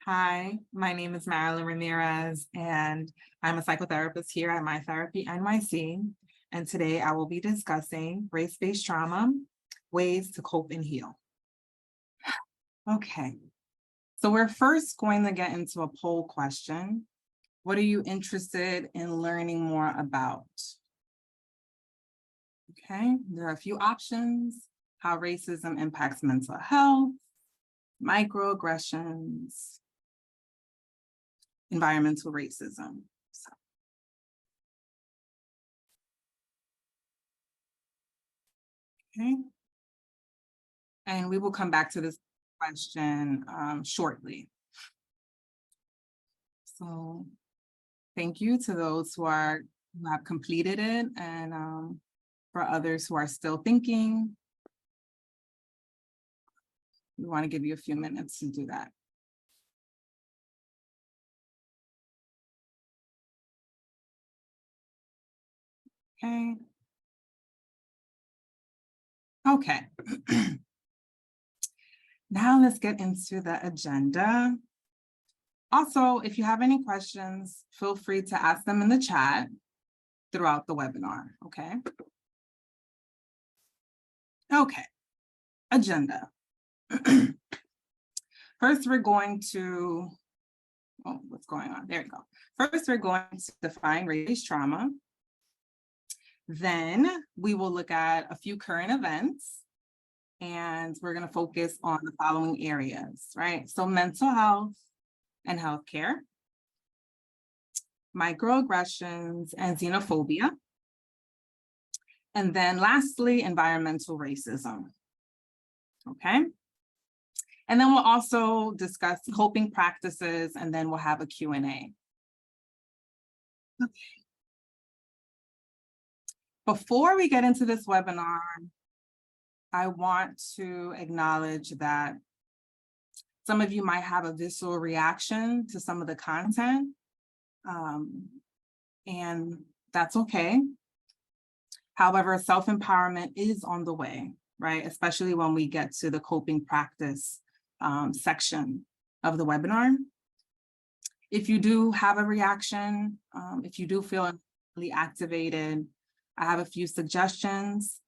Hi, my name is Marilyn Ramirez, and I'm a psychotherapist here at My Therapy NYC. And today I will be discussing race-based trauma, ways to cope and heal. Okay, so we're first going to get into a poll question. What are you interested in learning more about? Okay, there are a few options: how racism impacts mental health, microaggressions, environmental racism. Okay, and we will come back to this question shortly. So thank you to those who have completed it, and for others who are still thinking, we want to give you a few minutes to do that. Okay. Okay. Now let's get into the agenda. Also, if you have any questions, feel free to ask them in the chat throughout the webinar, okay? Okay, agenda. First, we're going to, oh, what's going on? There we go. First, we're going to define race trauma. Then we will look at a few current events, and we're going to focus on the following areas, right? So mental health and healthcare, microaggressions and xenophobia, and then lastly, environmental racism, okay? And then we'll also discuss coping practices, and then we'll have a Q&A. Okay. Before we get into this webinar, I want to acknowledge that some of you might have a visceral reaction to some of the content, and that's okay. However, self-empowerment is on the way, right? Especially when we get to the coping practice section of the webinar. If you do have a reaction, if you do feel really activated, I have a few suggestions.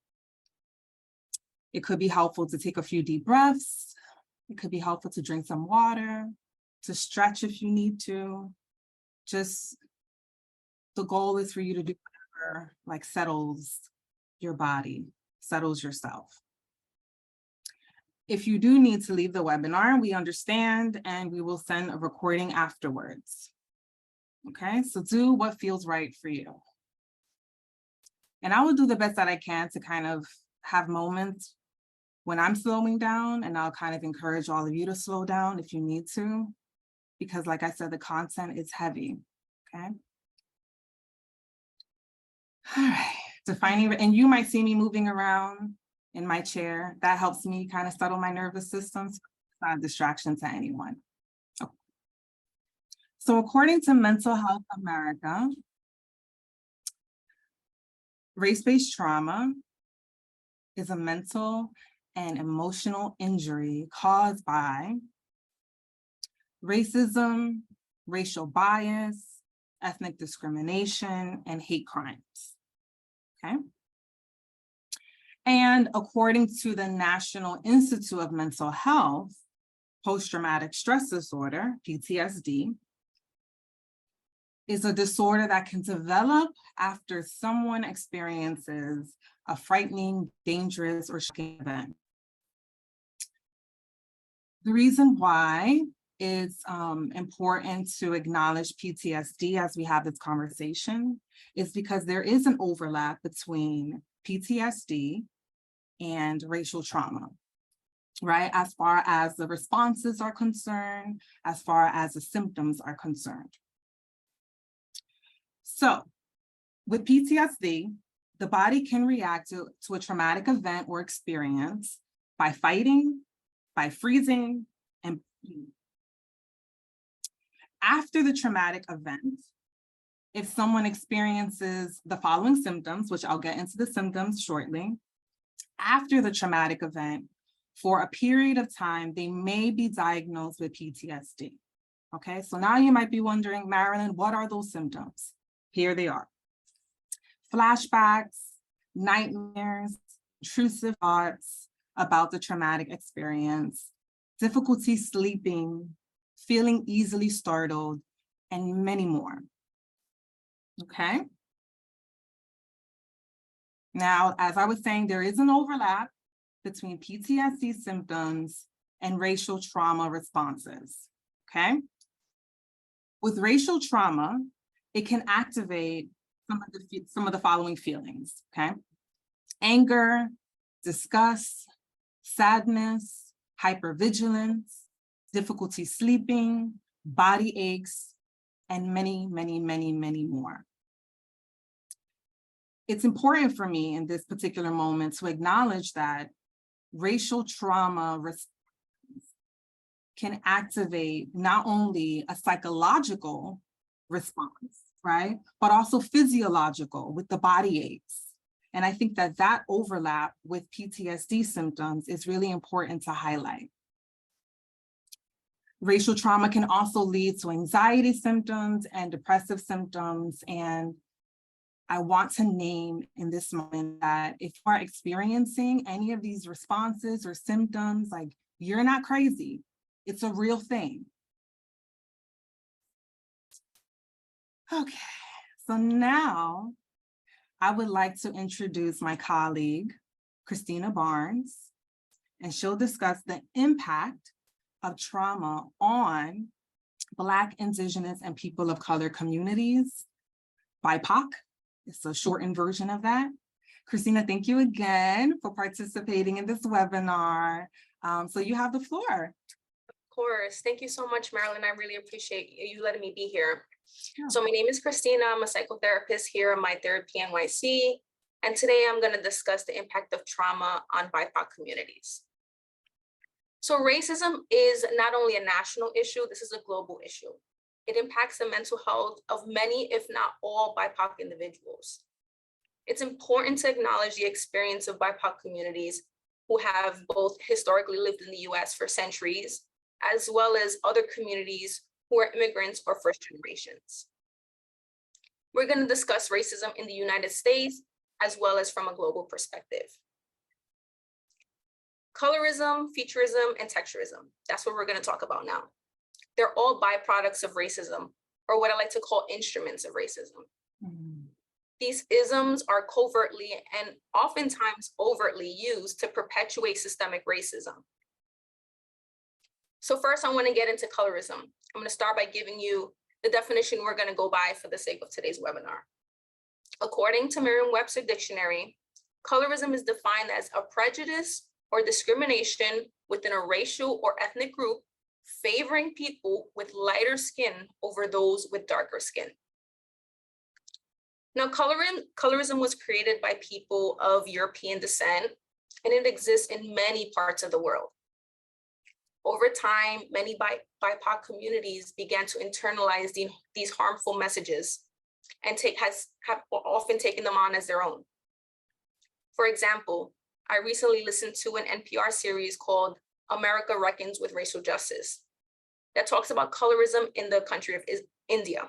It could be helpful to take a few deep breaths. It could be helpful to drink some water, to stretch if you need to. Just the goal is for you to do whatever like settles your body, settles yourself. If you do need to leave the webinar, we understand, and we will send a recording afterwards. Okay, so do what feels right for you. And I will do the best that I can to kind of have moments when I'm slowing down, and I'll kind of encourage all of you to slow down if you need to, because like I said, the content is heavy, okay? All right, defining, and you might see me moving around in my chair. That helps me kind of settle my nervous system, so it's not a distraction to anyone. Okay. So according to Mental Health America, race-based trauma is a mental and emotional injury caused by racism, racial bias, ethnic discrimination, and hate crimes, okay? And according to the National Institute of Mental Health, post-traumatic stress disorder, PTSD, is a disorder that can develop after someone experiences a frightening, dangerous, or shocking event. The reason why it's important to acknowledge PTSD as we have this conversation is because there is an overlap between PTSD and racial trauma, right? As far as the responses are concerned, as far as the symptoms are concerned. So with PTSD, the body can react to a traumatic event or experience by fighting, by freezing, and after the traumatic event, if someone experiences the following symptoms, which I'll get into the symptoms shortly, after the traumatic event, for a period of time, they may be diagnosed with PTSD. Okay, so now you might be wondering, Marilyn, what are those symptoms? Here they are. Flashbacks, nightmares, intrusive thoughts about the traumatic experience, difficulty sleeping, feeling easily startled, and many more. Okay. Now, as I was saying, there is an overlap between PTSD symptoms and racial trauma responses. Okay. With racial trauma, it can activate some of the following feelings. Okay. Anger, disgust, sadness, hypervigilance, difficulty sleeping, body aches, and many, many, many, many more. It's important for me in this particular moment to acknowledge that racial trauma can activate not only a psychological response, right, but also physiological with the body aches. And I think that that overlap with PTSD symptoms is really important to highlight. Racial trauma can also lead to anxiety symptoms and depressive symptoms. And I want to name in this moment that if you are experiencing any of these responses or symptoms, like, you're not crazy. It's a real thing. Okay, so now I would like to introduce my colleague, Christina Barnes, and she'll discuss the impact of trauma on Black, Indigenous, and people of color communities, BIPOC. It's a shortened version of that. Christina, thank you again for participating in this webinar. So you have the floor. Of course. Thank you so much, Marilyn. I really appreciate you letting me be here. Yeah. So my name is Christina. I'm a psychotherapist here in My Therapy NYC. And today I'm going to discuss the impact of trauma on BIPOC communities. So racism is not only a national issue, this is a global issue. It impacts the mental health of many, if not all, BIPOC individuals. It's important to acknowledge the experience of BIPOC communities who have both historically lived in the US for centuries, as well as other communities who are immigrants or first generations. We're going to discuss racism in the United States, as well as from a global perspective. Colorism, featureism, and texturism. That's what we're going to talk about now. They're all byproducts of racism, or what I like to call instruments of racism. Mm. These isms are covertly and oftentimes overtly used to perpetuate systemic racism. So first, I want to get into colorism. I'm going to start by giving you the definition we're going to go by for the sake of today's webinar. According to Merriam-Webster Dictionary, colorism is defined as a prejudice or discrimination within a racial or ethnic group favoring people with lighter skin over those with darker skin. Now, colorism was created by people of European descent, and it exists in many parts of the world. Over time, many BIPOC communities began to internalize these harmful messages and have often taken them on as their own. For example, I recently listened to an NPR series called America Reckons with Racial Justice that talks about colorism in the country of India.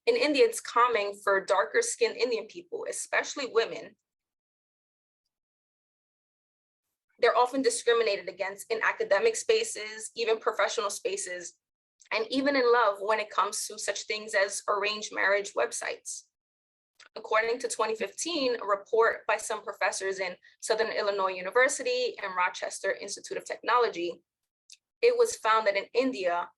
In India, it's common for darker skinned Indian people, especially women. They're often discriminated against in academic spaces, even professional spaces, and even in love when it comes to such things as arranged marriage websites. According to 2015, a report by some professors in Southern Illinois University and Rochester Institute of Technology, it was found that in India,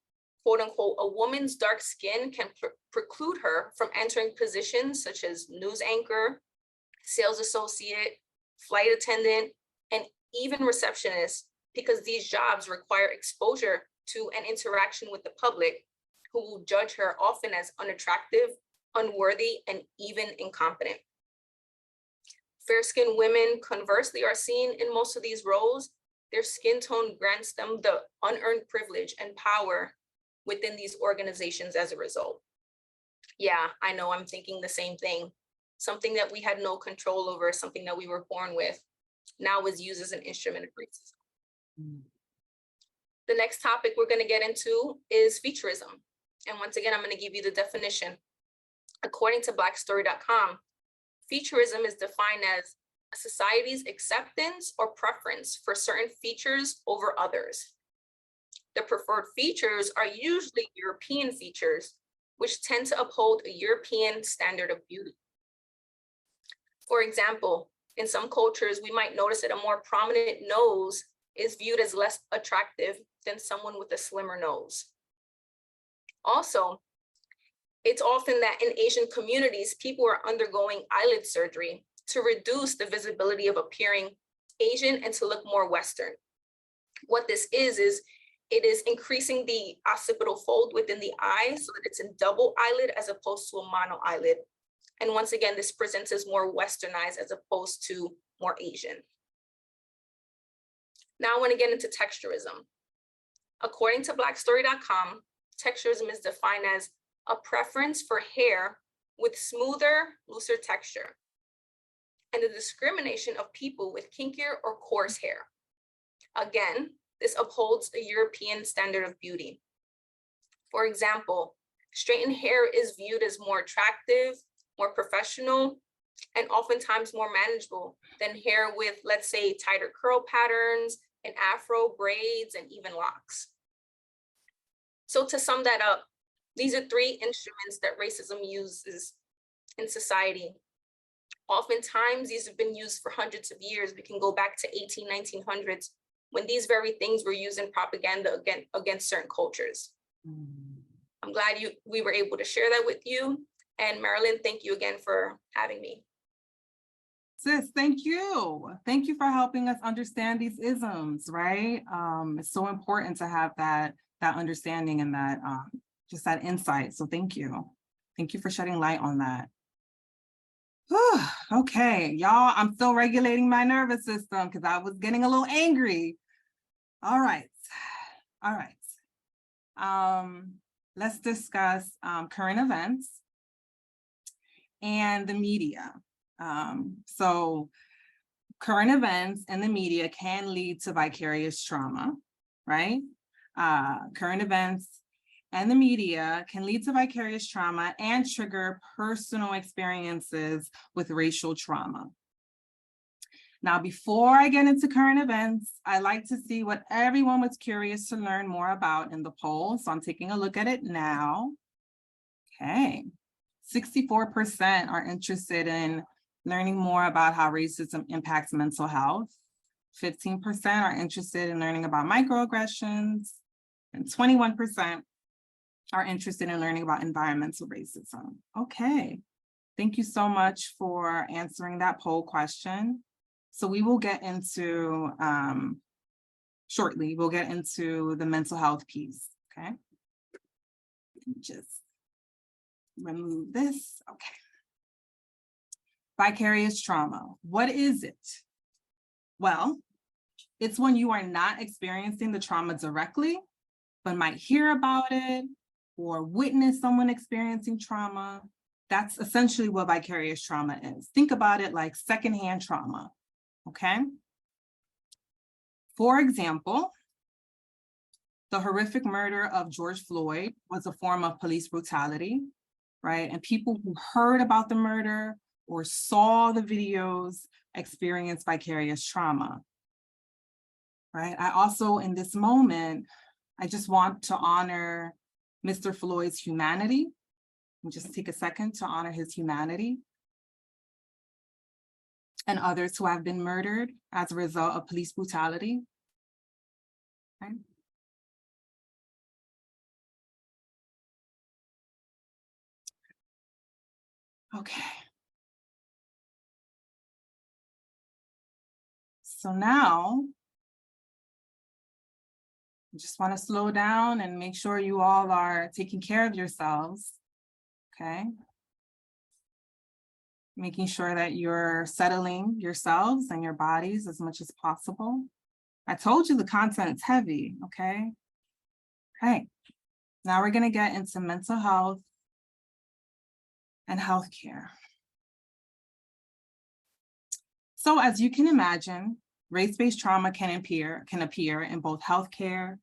quote unquote, a woman's dark skin can preclude her from entering positions such as news anchor, sales associate, flight attendant, and even receptionist, because these jobs require exposure to an interaction with the public who will judge her often as unattractive, unworthy, and even incompetent. Fair-skinned women, conversely, are seen in most of these roles. Their skin tone grants them the unearned privilege and power within these organizations as a result. Yeah, I know, I'm thinking the same thing. Something that we had no control over, something that we were born with, now is used as an instrument of racism. The next topic we're going to get into is featureism. And once again, I'm going to give you the definition. According to blackstory.com, featureism is defined as a society's acceptance or preference for certain features over others. The preferred features are usually European features, which tend to uphold a European standard of beauty. For example, in some cultures, we might notice that a more prominent nose is viewed as less attractive than someone with a slimmer nose. Also, it's often that in Asian communities, people are undergoing eyelid surgery to reduce the visibility of appearing Asian and to look more Western. What this is it is increasing the occipital fold within the eye so that it's a double eyelid as opposed to a mono eyelid. And once again, this presents as more Westernized as opposed to more Asian. Now I want to get into texturism. According to blackstory.com, texturism is defined as a preference for hair with smoother, looser texture, and the discrimination of people with kinkier or coarse hair. Again, this upholds a European standard of beauty. For example, straightened hair is viewed as more attractive, more professional, and oftentimes more manageable than hair with, let's say, tighter curl patterns and afro braids and even locks. So to sum that up, these are three instruments that racism uses in society. Oftentimes, these have been used for hundreds of years. We can go back to 1900s when these very things were used in propaganda against certain cultures. I'm glad we were able to share that with you. And Marilyn, thank you again for having me. Sis, thank you. Thank you for helping us understand these isms, right? It's so important to have that understanding and that just that insight. So thank you. Thank you for shedding light on that. Whew, okay, y'all, I'm still regulating my nervous system because I was getting a little angry. All right. Let's discuss current events and the media. So current events and the media can lead to vicarious trauma, right? Current events and the media can lead to vicarious trauma and trigger personal experiences with racial trauma. Now, before I get into current events, I like to see what everyone was curious to learn more about in the poll. So I'm taking a look at it now. Okay, 64% are interested in learning more about how racism impacts mental health. 15% are interested in learning about microaggressions, and 21% are interested in learning about environmental racism. Okay, thank you so much for answering that poll question. So we will get into, shortly, we'll get into the mental health piece, okay? Just remove this, okay. Vicarious trauma, what is it? Well, it's when you are not experiencing the trauma directly, but might hear about it or witness someone experiencing trauma. That's essentially what vicarious trauma is. Think about it like secondhand trauma, okay? For example, the horrific murder of George Floyd was a form of police brutality, right? And people who heard about the murder or saw the videos experienced vicarious trauma, right? I also, in this moment, I just want to honor Mr. Floyd's humanity. And just take a second to honor his humanity and others who have been murdered as a result of police brutality. Okay. Okay. So now, I just want to slow down and make sure you all are taking care of yourselves, okay? Making sure that you're settling yourselves and your bodies as much as possible. I told you the content's heavy, okay? Okay, now we're gonna get into mental health and healthcare. So as you can imagine, race-based trauma can appear in both healthcare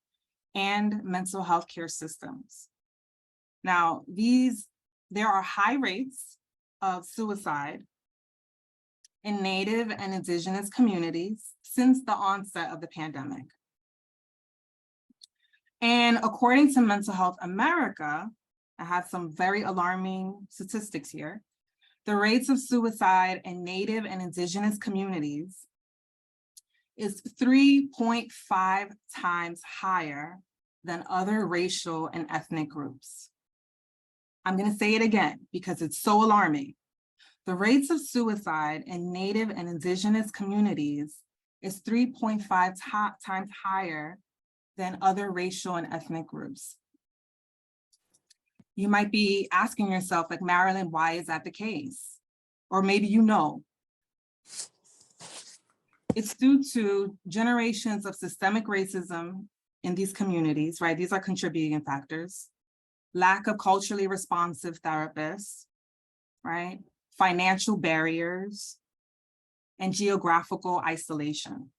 and mental health care systems. Now, there are high rates of suicide in Native and Indigenous communities since the onset of the pandemic. And according to Mental Health America, I have some very alarming statistics here. The rates of suicide in Native and Indigenous communities is 3.5 times higher than other racial and ethnic groups. I'm going to say it again because it's so alarming. The rates of suicide in Native and Indigenous communities is 3.5 times higher than other racial and ethnic groups. You might be asking yourself, like, Marilyn, why is that the case? Or maybe you know. It's due to generations of systemic racism in these communities, right? These are contributing factors. Lack of culturally responsive therapists, right? Financial barriers, and geographical isolation.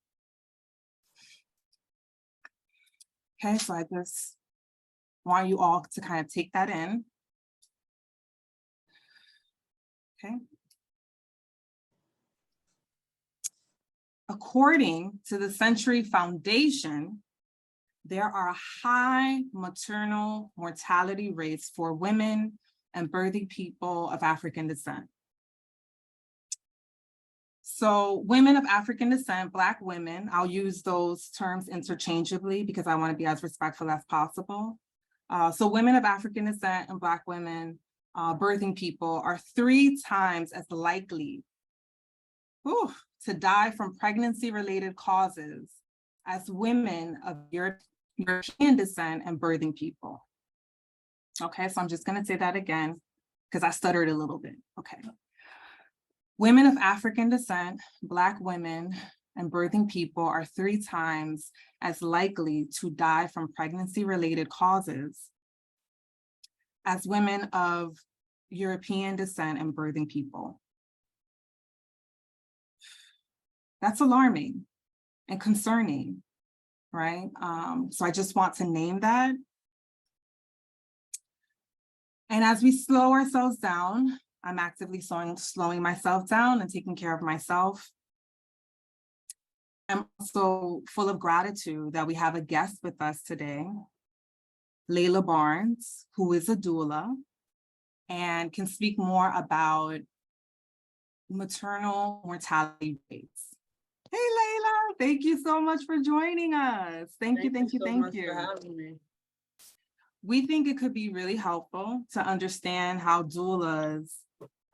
Okay, so I just want you all to kind of take that in. Okay. According to the Century Foundation, there are high maternal mortality rates for women and birthing people of African descent. So women of African descent, Black women, I'll use those terms interchangeably because I want to be as respectful as possible. So women of African descent and Black women birthing people are 3 times as likely to die from pregnancy-related causes as women of European descent and birthing people. Okay, so I'm just going to say that again because I stuttered a little bit. Okay. Women of African descent, Black women, and birthing people are 3 times as likely to die from pregnancy-related causes as women of European descent and birthing people. That's alarming and concerning, right? So I just want to name that. And as we slow ourselves down, I'm actively slowing myself down and taking care of myself. I'm also full of gratitude that we have a guest with us today, Layla Barnes, who is a doula and can speak more about maternal mortality rates. Hey, Layla, thank you so much for joining us. Thank you. Thank you so much for having me. We think it could be really helpful to understand how doulas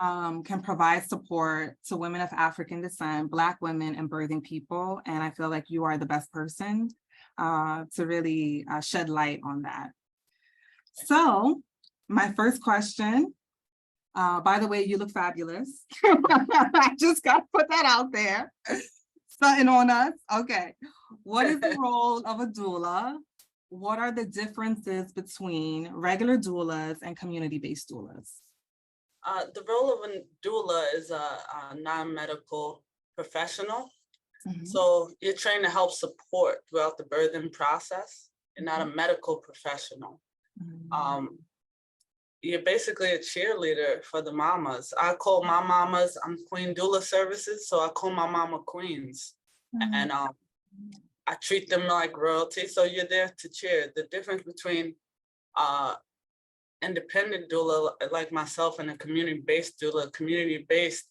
can provide support to women of African descent, Black women, and birthing people. And I feel like you are the best person to really shed light on that. So my first question, by the way, you look fabulous. I just got to put that out there. Something on us. Okay. What is the role of a doula? What are the differences between regular doulas and community-based doulas? The role of a doula is a non-medical professional. Mm-hmm. So you're trained to help support throughout the birthing process. You're not a medical professional. Mm-hmm. You're basically a cheerleader for the mamas. I call my mamas, I'm Queen Doula Services, so I call my mama queens. Mm-hmm. And I treat them like royalty, so you're there to cheer. The difference between independent doula like myself and a community-based doula, community-based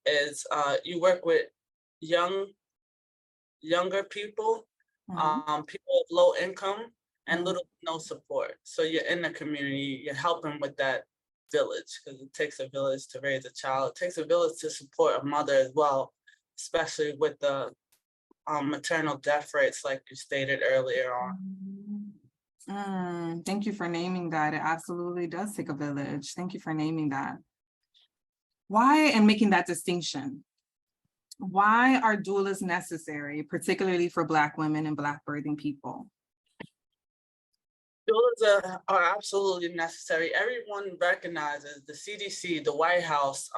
is you work with younger people, mm-hmm. People of low income and little to no support. So you're in the community, you're helping with that village because it takes a village to raise a child. It takes a village to support a mother as well, especially with the maternal death rates like you stated earlier on. Thank you for naming that. It absolutely does take a village. Thank you for naming that. Why and making that distinction? Why are doulas necessary, particularly for Black women and Black birthing people? Doulas are absolutely necessary. Everyone recognizes, the CDC, the White House,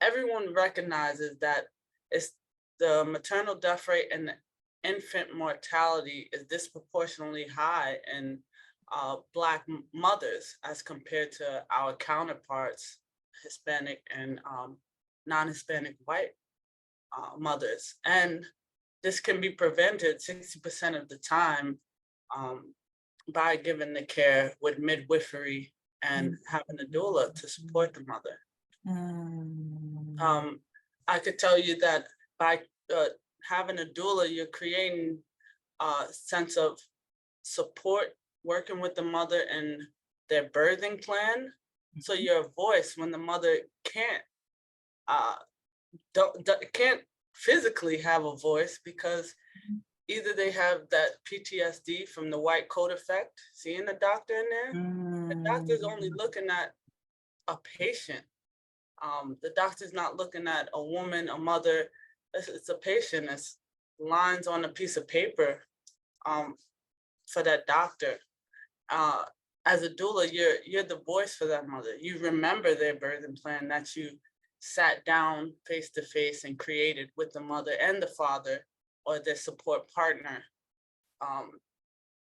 everyone recognizes that it's the maternal death rate and the infant mortality is disproportionately high in Black mothers as compared to our counterparts, Hispanic and non-Hispanic white mothers. And this can be prevented 60% of the time by giving the care with midwifery and having a doula to support the mother. I could tell you that by having a doula, you're creating a sense of support, working with the mother in their birthing plan. So you're a voice when the mother can't can't physically have a voice, because either they have that PTSD from the white coat effect, seeing the doctor in there. The doctor's only looking at a patient. The doctor's not looking at a woman, a mother. It's a patient. It's lines on a piece of paper for that doctor. As a doula, you're the voice for that mother. You remember their birthing plan that you sat down face to face and created with the mother and the father or their support partner.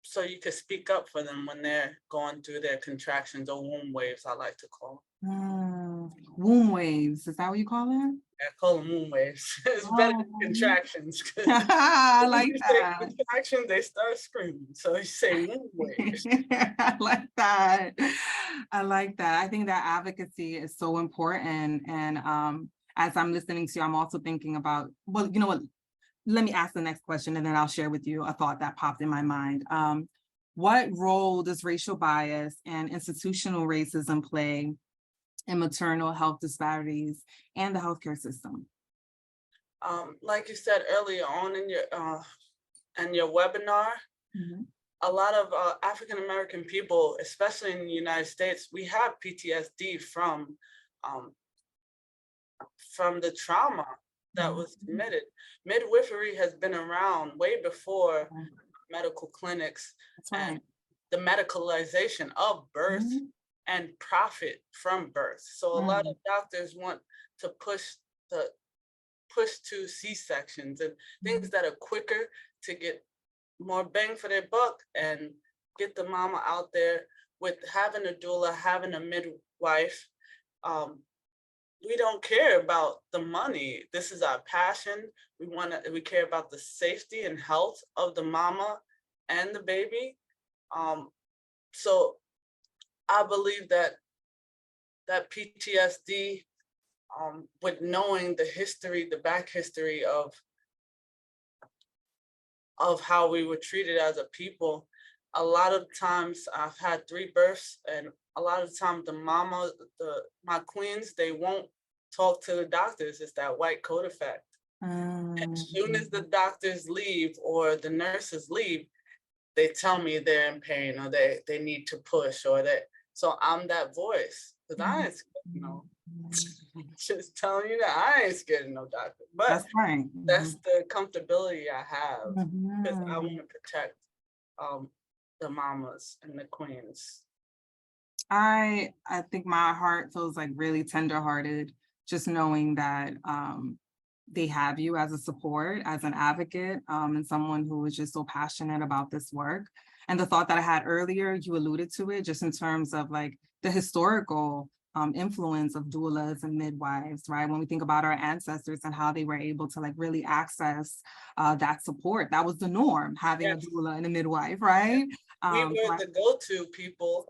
So you could speak up for them when they're going through their contractions, or womb waves, I like to call them. Womb waves, is that what you call it? I call them womb waves. It's better than contractions. I like that. Contractions, they start screaming. So you say womb waves. I like that. I like that. I think that advocacy is so important. And as I'm listening to you, I'm also thinking about, well, you know what? Let me ask the next question, and then I'll share with you a thought that popped in my mind. What role does racial bias and institutional racism play in maternal health disparities and the healthcare system? Like you said earlier on in your webinar, a lot of African American people, especially in the United States, we have PTSD from the trauma that was committed. Midwifery has been around way before medical clinics. That's right. And the medicalization of birth and profit from birth. So a lot of doctors want to push to C-sections and things that are quicker to get more bang for their buck and get the mama out there. With having a doula, having a midwife, we don't care about the money. This is our passion. We care about the safety and health of the mama and the baby. So I believe that PTSD, with knowing the history, the back history of how we were treated as a people, a lot of times I've had 3 births, and a lot of times the mama, my queens, they won't talk to the doctors. It's that white coat effect. As soon as the doctors leave or the nurses leave, they tell me they're in pain, or they need to push, or that. So I'm that voice, because I ain't scared, no. Just telling you that I ain't scared of no doctor. But that's right. That's the comfortability I have, because I want to protect the mamas and the queens. I think my heart feels like really tenderhearted just knowing that they have you as a support, as an advocate, and someone who is just so passionate about this work. And the thought that I had earlier, you alluded to it, just in terms of like the historical influence of doulas and midwives, right? When we think about our ancestors and how they were able to like really access that support, that was the norm, having a doula and a midwife, right? We were the go-to people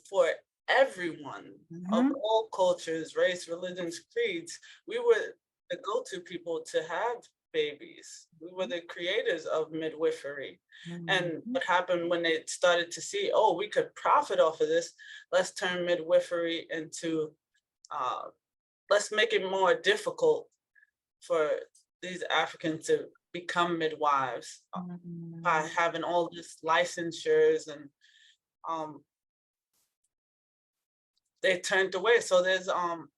for everyone of all cultures, race, religions, creeds. We were the go-to people to have babies. We were the creators of midwifery. And what happened when they started to see, oh, we could profit off of this, let's turn midwifery into, let's make it more difficult for these Africans to become midwives by having all this licensures, and they turned away. So there's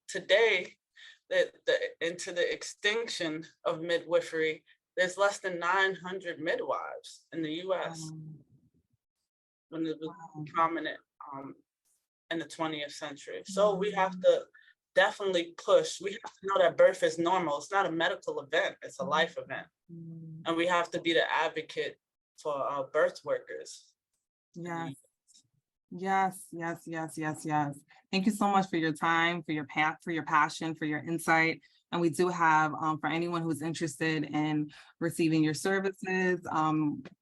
today, into the extinction of midwifery, there's less than 900 midwives in the US when it was prominent in the 20th century. So we have to definitely push. We have to know that birth is normal. It's not a medical event, it's a life event. And we have to be the advocate for our birth workers. Yes. Yes, yes, yes, yes, yes. Thank you so much for your time, for your passion, for your insight. And we do have, for anyone who's interested in receiving your services,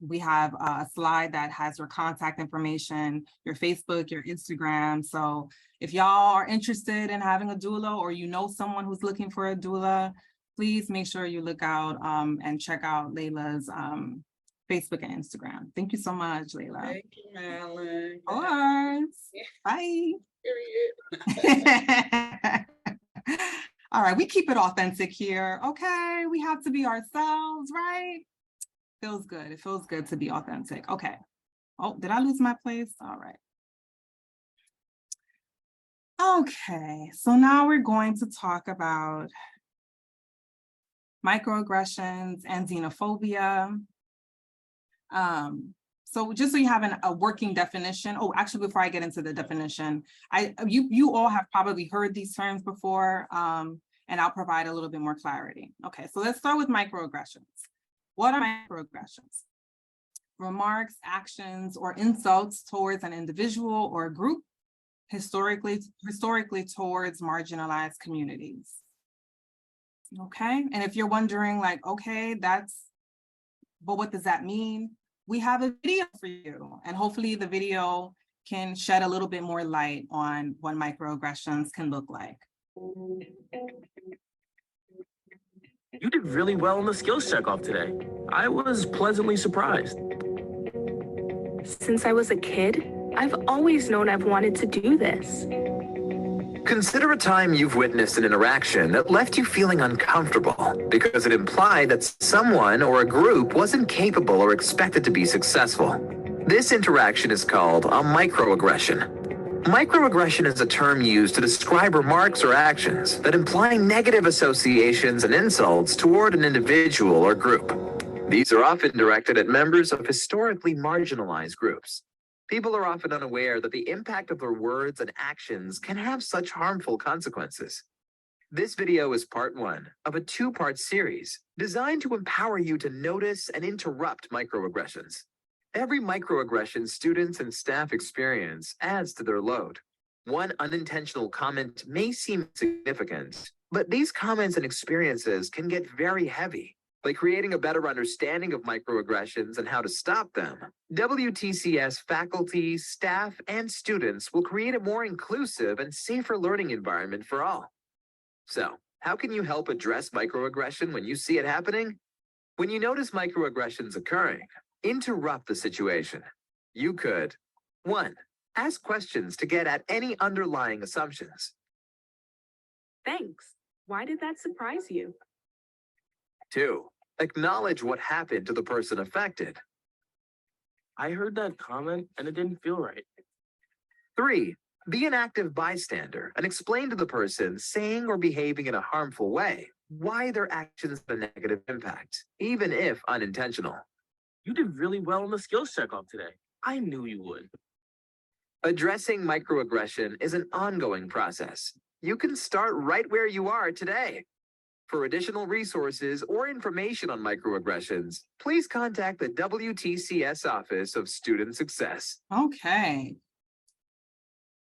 we have a slide that has your contact information, your Facebook, your Instagram. So if y'all are interested in having a doula, or you know someone who's looking for a doula, please make sure you look out and check out Layla's Facebook and Instagram. Thank you so much, Layla. Thank you, Marilyn. Of course. Bye. Period. All right, we keep it authentic here. Okay, we have to be ourselves, right? Feels good. It feels good to be authentic. Okay. Oh, did I lose my place? All right. Okay, so now we're going to talk about microaggressions and xenophobia. So just so you have a working definition. Oh, actually, before I get into the definition, you all have probably heard these terms before, and I'll provide a little bit more clarity. Okay, so let's start with microaggressions. What are microaggressions? Remarks, actions, or insults towards an individual or a group, historically towards marginalized communities. Okay, and if you're wondering, like, okay, but what does that mean? We have a video for you, and hopefully the video can shed a little bit more light on what microaggressions can look like. You did really well on the skills checkoff today. I was pleasantly surprised. Since I was a kid, I've always known I've wanted to do this. Consider a time you've witnessed an interaction that left you feeling uncomfortable because it implied that someone or a group wasn't capable or expected to be successful. This interaction is called a microaggression. Microaggression is a term used to describe remarks or actions that imply negative associations and insults toward an individual or group. These are often directed at members of historically marginalized groups. People are often unaware that the impact of their words and actions can have such harmful consequences. This video is part one of a two-part series designed to empower you to notice and interrupt microaggressions. Every microaggression students and staff experience adds to their load. One unintentional comment may seem significant, but these comments and experiences can get very heavy. By creating a better understanding of microaggressions and how to stop them, WTCS faculty, staff, and students will create a more inclusive and safer learning environment for all. So, how can you help address microaggression when you see it happening? When you notice microaggressions occurring, interrupt the situation. You could 1. Ask questions to get at any underlying assumptions. Thanks. Why did that surprise you? 2. Acknowledge what happened to the person affected. I heard that comment and it didn't feel right. 3. Be an active bystander and explain to the person saying or behaving in a harmful way why their actions have a negative impact, even if unintentional. You did really well on the skills checkoff today. I knew you would. Addressing microaggression is an ongoing process. You can start right where you are today. For additional resources or information on microaggressions, please contact the WTCS Office of Student Success. Okay.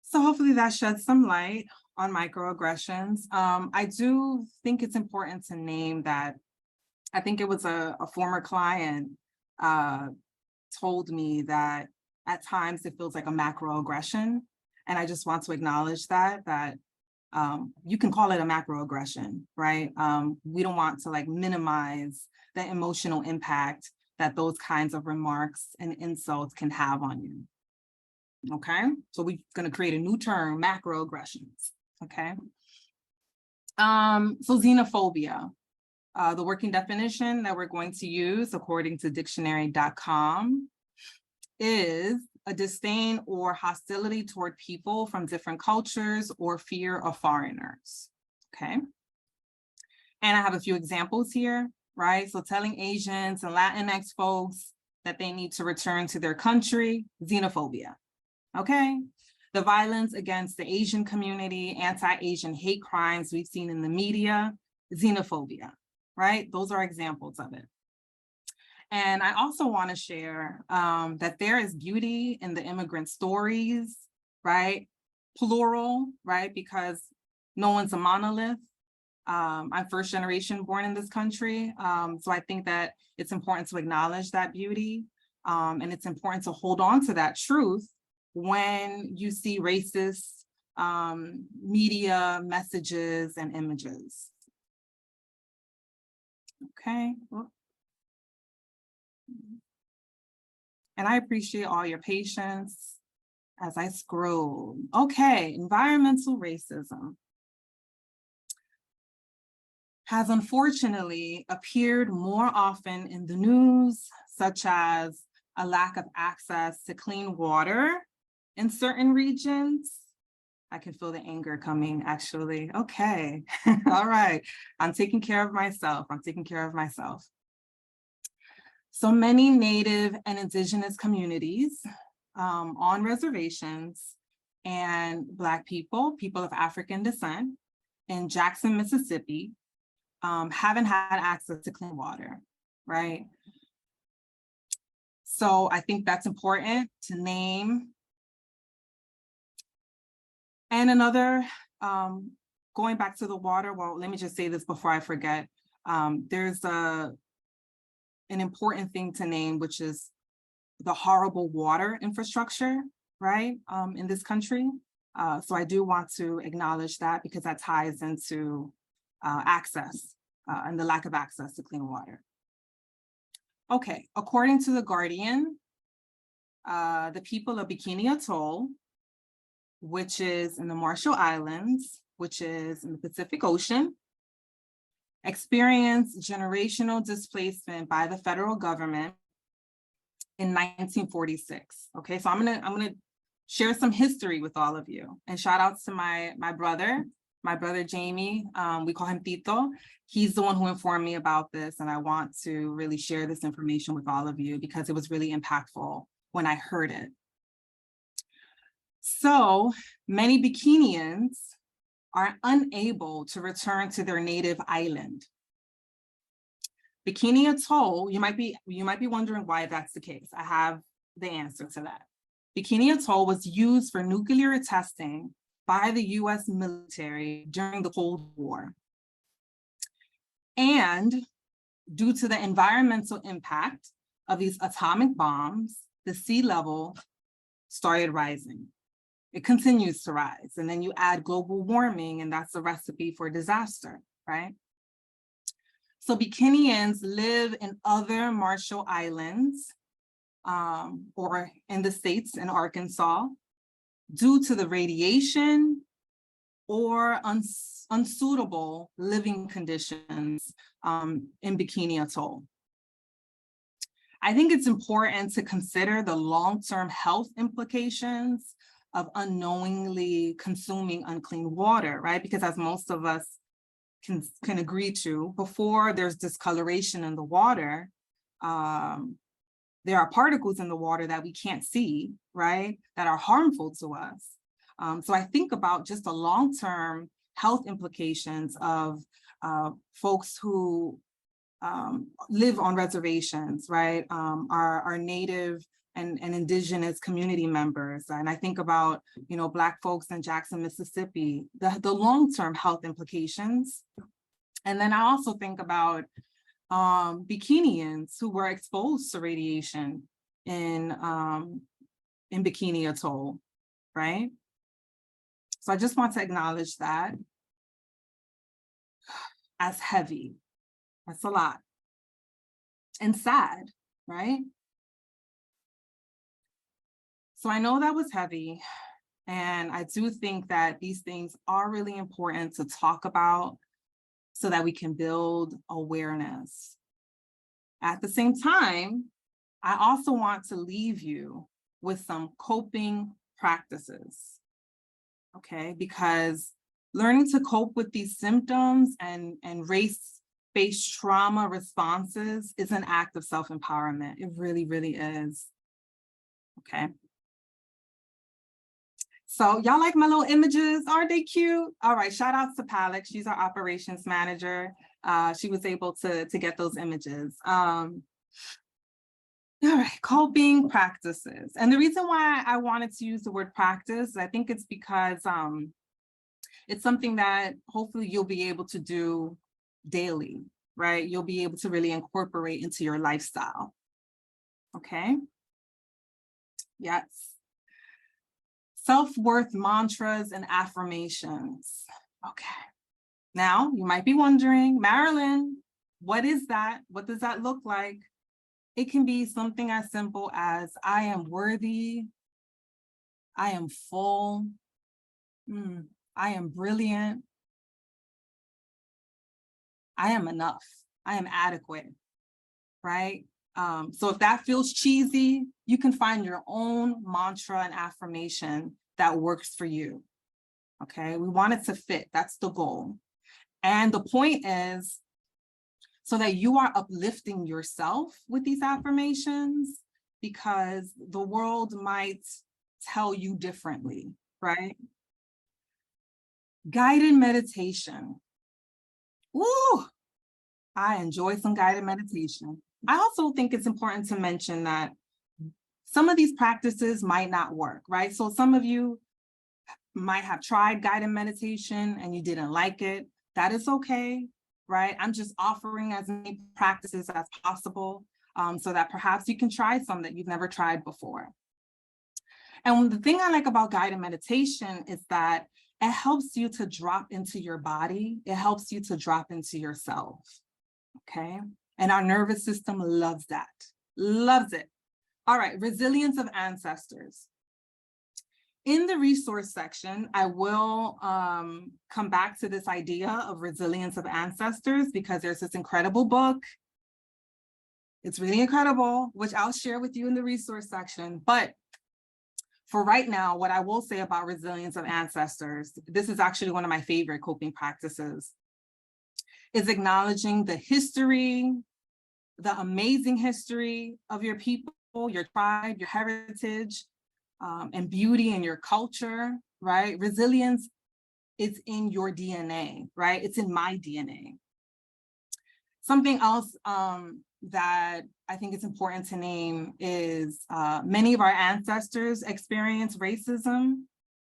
So hopefully that sheds some light on microaggressions. I do think it's important to name that I think it was a former client told me that at times it feels like a macroaggression. And I just want to acknowledge that you can call it a macroaggression, right? We don't want to like minimize the emotional impact that those kinds of remarks and insults can have on you. Okay, so we're going to create a new term, macroaggressions. Okay. So xenophobia, the working definition that we're going to use according to dictionary.com is a disdain or hostility toward people from different cultures or fear of foreigners. Okay. And I have a few examples here, right? So telling Asians and Latinx folks that they need to return to their country, xenophobia. Okay. The violence against the Asian community, anti-Asian hate crimes we've seen in the media, xenophobia, right? Those are examples of it. And I also want to share that there is beauty in the immigrant stories, right? Plural, right? Because no one's a monolith. I'm first generation born in this country. So I think that it's important to acknowledge that beauty. And it's important to hold on to that truth when you see racist media messages and images. Okay. And I appreciate all your patience as I scroll. Okay, environmental racism has unfortunately appeared more often in the news, such as a lack of access to clean water in certain regions. I can feel the anger coming, actually. Okay, all right. I'm taking care of myself. I'm taking care of myself. So many Native and Indigenous communities on reservations and Black people, people of African descent in Jackson, Mississippi, haven't had access to clean water, right? So I think that's important to name. And another, going back to the water, well, let me just say this before I forget. There's an important thing to name, which is the horrible water infrastructure, right, in this country. So I do want to acknowledge that because that ties into access and the lack of access to clean water. Okay, according to The Guardian, the people of Bikini Atoll, which is in the Marshall Islands, which is in the Pacific Ocean, experienced generational displacement by the federal government in 1946. Okay, so I'm gonna share some history with all of you, and shout out to my brother Jamie. We call him Tito. He's the one who informed me about this, and I want to really share this information with all of you because it was really impactful when I heard it. So many Bikinians are unable to return to their native island. Bikini Atoll, you might be wondering why that's the case. I have the answer to that. Bikini Atoll was used for nuclear testing by the US military during the Cold War. And due to the environmental impact of these atomic bombs, the sea level started rising. It continues to rise. And then you add global warming, and that's a recipe for disaster, right? So Bikinians live in other Marshall Islands or in the States in Arkansas due to the radiation or unsuitable living conditions in Bikini Atoll. I think it's important to consider the long-term health implications of unknowingly consuming unclean water, right? Because as most of us can agree to, before there's discoloration in the water, there are particles in the water that we can't see, right? That are harmful to us. So I think about just the long-term health implications of folks who live on reservations, right? Our Native and Indigenous community members. And I think about, Black folks in Jackson, Mississippi, the long-term health implications. And then I also think about Bikinians who were exposed to radiation in Bikini Atoll, right? So I just want to acknowledge that as heavy. That's a lot. And sad, right? So I know that was heavy, and I do think that these things are really important to talk about so that we can build awareness. At the same time, I also want to leave you with some coping practices, okay? Because learning to cope with these symptoms and race-based trauma responses is an act of self-empowerment. It really, really is, okay? So y'all like my little images? Aren't they cute? All right, shout out to Palak. She's our operations manager. She was able to get those images. All right, coping practices. And the reason why I wanted to use the word practice, I think it's because it's something that hopefully you'll be able to do daily, right? You'll be able to really incorporate into your lifestyle. Okay. Yes. Self-worth mantras and affirmations. Okay. Now you might be wondering, Marilyn, what is that? What does that look like? It can be something as simple as I am worthy, I am full, I am brilliant, I am enough, I am adequate, right? So if that feels cheesy, you can find your own mantra and affirmation that works for you. Okay, we want it to fit. That's the goal. And the point is so that you are uplifting yourself with these affirmations, because the world might tell you differently, right? Guided meditation. Ooh, I enjoy some guided meditation. I also think it's important to mention that some of these practices might not work, right? So some of you might have tried guided meditation and you didn't like it. That is okay, right? I'm just offering as many practices as possible so that perhaps you can try some that you've never tried before. And the thing I like about guided meditation is that it helps you to drop into your body. It helps you to drop into yourself, okay? And our nervous system loves that, loves it. All right, resilience of ancestors. In the resource section, I will come back to this idea of resilience of ancestors because there's this incredible book. It's really incredible, which I'll share with you in the resource section. But for right now, what I will say about resilience of ancestors, this is actually one of my favorite coping practices, is acknowledging the history, the amazing history of your people, your tribe, your heritage, and beauty in your culture, right? Resilience is in your DNA, right? It's in my DNA. Something else that I think it's important to name is many of our ancestors experienced racism,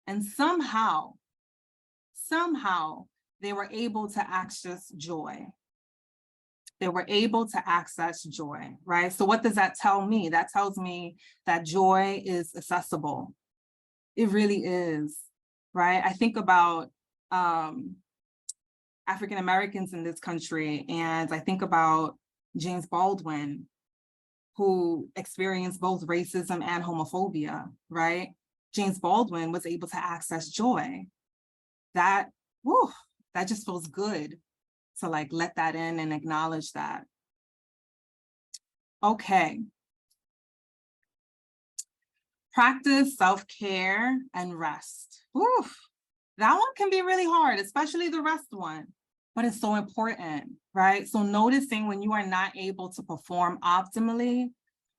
and somehow they were able to access joy. They were able to access joy, right? So what does that tell me? That tells me that joy is accessible. It really is, right? I think about African Americans in this country, and I think about James Baldwin, who experienced both racism and homophobia, right? James Baldwin was able to access joy. That just feels good to like let that in and acknowledge that. Okay. Practice self-care and rest. That one can be really hard, especially the rest one, but it's so important, right? So noticing when you are not able to perform optimally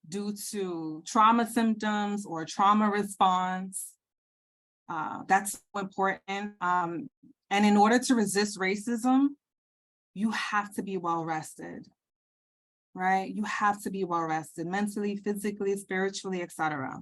due to trauma symptoms or trauma response, that's so important. And in order to resist racism, you have to be well rested, right? You have to be well rested mentally, physically, spiritually, etc.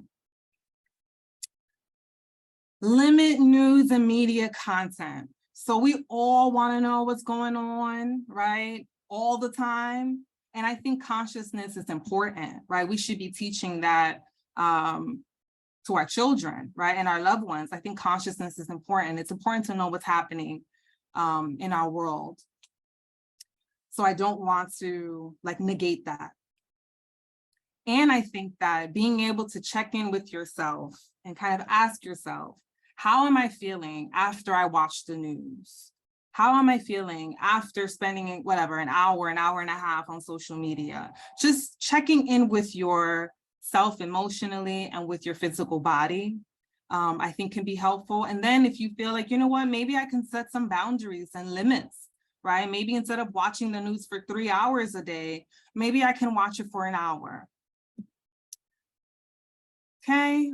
Limit news and media content. So we all want to know what's going on, right? All the time. And I think consciousness is important, right? We should be teaching that to our children, right? And our loved ones. I think consciousness is important. It's important to know what's happening in our world. So I don't want to like negate that. And I think that being able to check in with yourself and kind of ask yourself, how am I feeling after I watch the news? How am I feeling after spending whatever, an hour and a half on social media? Just checking in with yourself emotionally and with your physical body, I think can be helpful. And then if you feel like, you know what, maybe I can set some boundaries and limits, right? Maybe instead of watching the news for 3 hours a day, maybe I can watch it for an hour. Okay.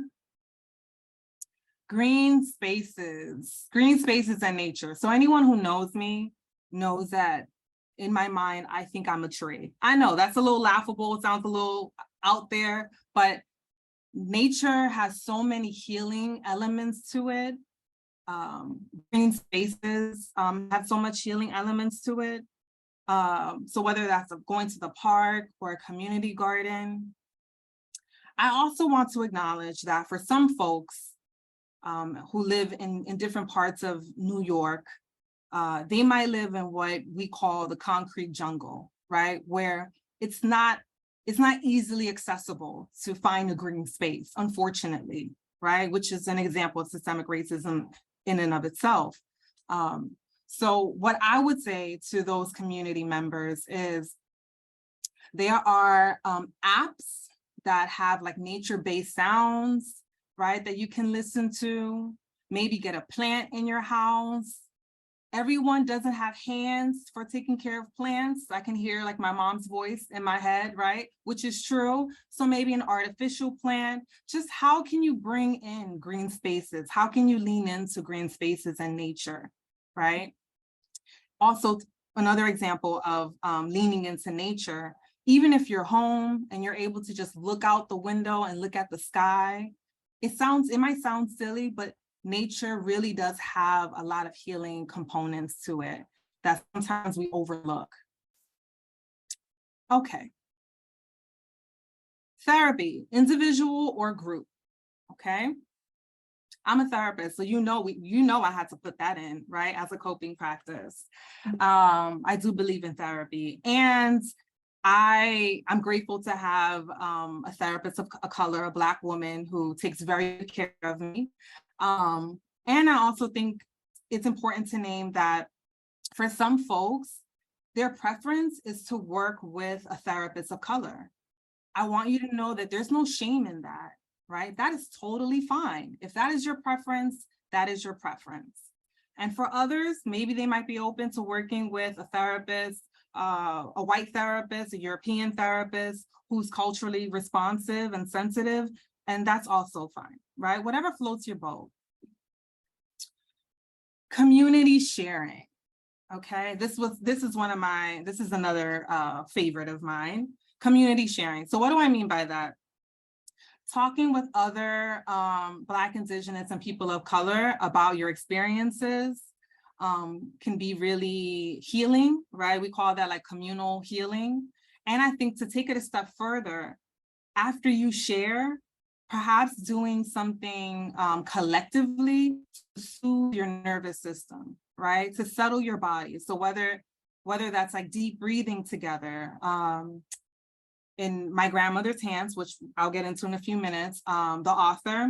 green spaces and nature. So anyone who knows me knows that in my mind, I think I'm a tree. I know that's a little laughable. It sounds a little out there, but nature has so many healing elements to it. Green spaces have so much healing elements to it. So whether that's going to the park or a community garden. I also want to acknowledge that for some folks who live in different parts of New York, they might live in what we call the concrete jungle, right? Where it's not easily accessible to find a green space, unfortunately, right? Which is an example of systemic racism in and of itself. So what I would say to those community members is there are apps that have like nature-based sounds, right? That you can listen to, maybe get a plant in your house. Everyone doesn't have hands for taking care of plants. I can hear like my mom's voice in my head, right? Which is true. So maybe an artificial plant. Just how can you bring in green spaces? How can you lean into green spaces and nature, right? Also, another example of leaning into nature, even if you're home and you're able to just look out the window and look at the sky, it might sound silly, but nature really does have a lot of healing components to it that sometimes we overlook. Okay. Therapy, individual or group, okay? I'm a therapist, so you know I had to put that in, right, as a coping practice. I do believe in therapy, and I'm grateful to have a therapist of color, a Black woman who takes very good care of me. And I also think it's important to name that for some folks, their preference is to work with a therapist of color. I want you to know that there's no shame in that, right? That is totally fine. If that is your preference, that is your preference. And for others, maybe they might be open to working with a therapist, a white therapist, a European therapist who's culturally responsive and sensitive, and that's also fine, right? Whatever floats your boat. Community sharing, okay? This is another favorite of mine, community sharing. So what do I mean by that? Talking with other Black, Indigenous, and people of color about your experiences can be really healing, right? We call that like communal healing. And I think to take it a step further, after you share, perhaps doing something collectively to soothe your nervous system, right? To settle your body. So whether that's like deep breathing together, in My Grandmother's Hands, which I'll get into in a few minutes, the author,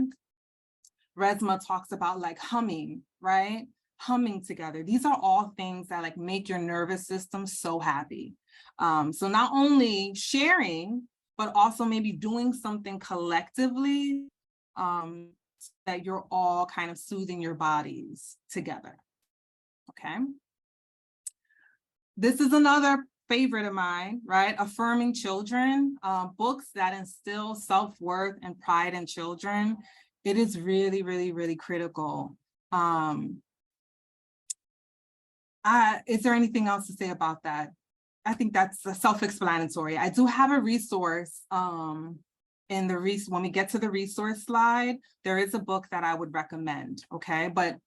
Resma, talks about like humming, right? Humming together. These are all things that like make your nervous system so happy. So not only sharing, but also maybe doing something collectively that you're all kind of soothing your bodies together, okay? This is another favorite of mine, right? Affirming children, books that instill self-worth and pride in children. It is really, really, really critical. Is there anything else to say about that? I think that's self-explanatory. I do have a resource when we get to the resource slide, there is a book that I would recommend, okay? But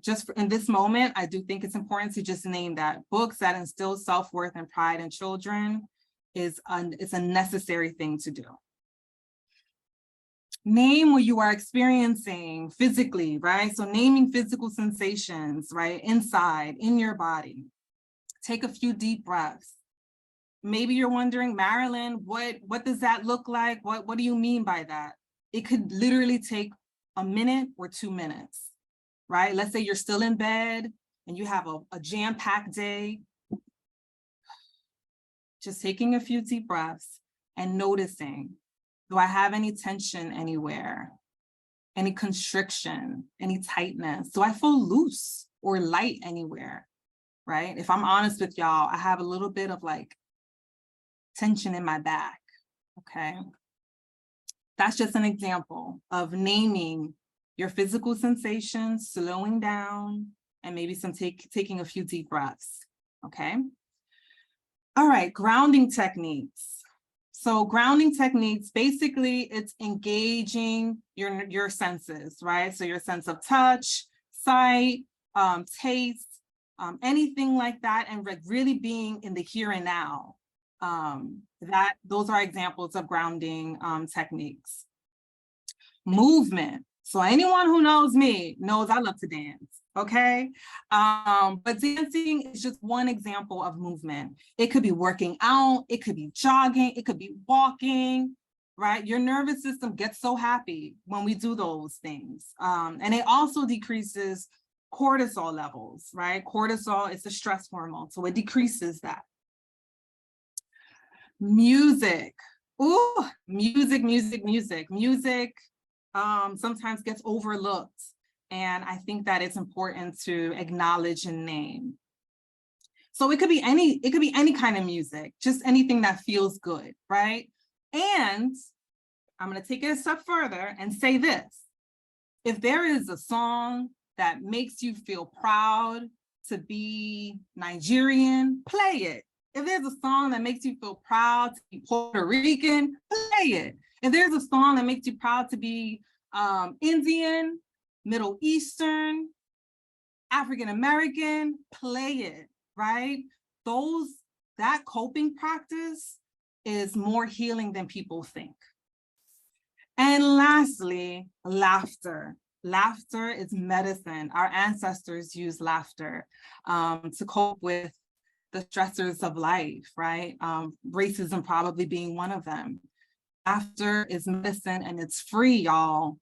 just in this moment, I do think it's important to just name that books that instill self-worth and pride in children it's a necessary thing to do. Name what you are experiencing physically, right? So naming physical sensations, right? Inside, in your body. Take a few deep breaths. Maybe you're wondering, Marilyn, what does that look like? What do you mean by that? It could literally take a minute or 2 minutes, right? Let's say you're still in bed and you have a jam-packed day. Just taking a few deep breaths and noticing, do I have any tension anywhere? Any constriction, any tightness? Do I feel loose or light anywhere, right? If I'm honest with y'all, I have a little bit of like tension in my back, okay? That's just an example of naming your physical sensations, slowing down, and maybe taking a few deep breaths, okay? All right, grounding techniques. So grounding techniques, basically it's engaging your senses, right? So your sense of touch, sight, taste, anything like that, and really being in the here and now. Those are examples of grounding techniques. Movement. So anyone who knows me knows I love to dance, okay? But dancing is just one example of movement. It could be working out, it could be jogging, it could be walking, right? Your nervous system gets so happy when we do those things. And it also decreases cortisol levels, right? Cortisol is a stress hormone, so it decreases that. Music. Ooh, music sometimes gets overlooked. And I think that it's important to acknowledge and name. So it could be any kind of music, just anything that feels good, right? And I'm going to take it a step further and say this. If there is a song that makes you feel proud to be Nigerian, play it. If there's a song that makes you feel proud to be Puerto Rican, play it. If there's a song that makes you proud to be Indian, Middle Eastern, African American, play it, right? That coping practice is more healing than people think. And lastly, laughter. Laughter is medicine. Our ancestors used laughter to cope with the stressors of life, right? Racism probably being one of them. Laughter is medicine and it's free, y'all.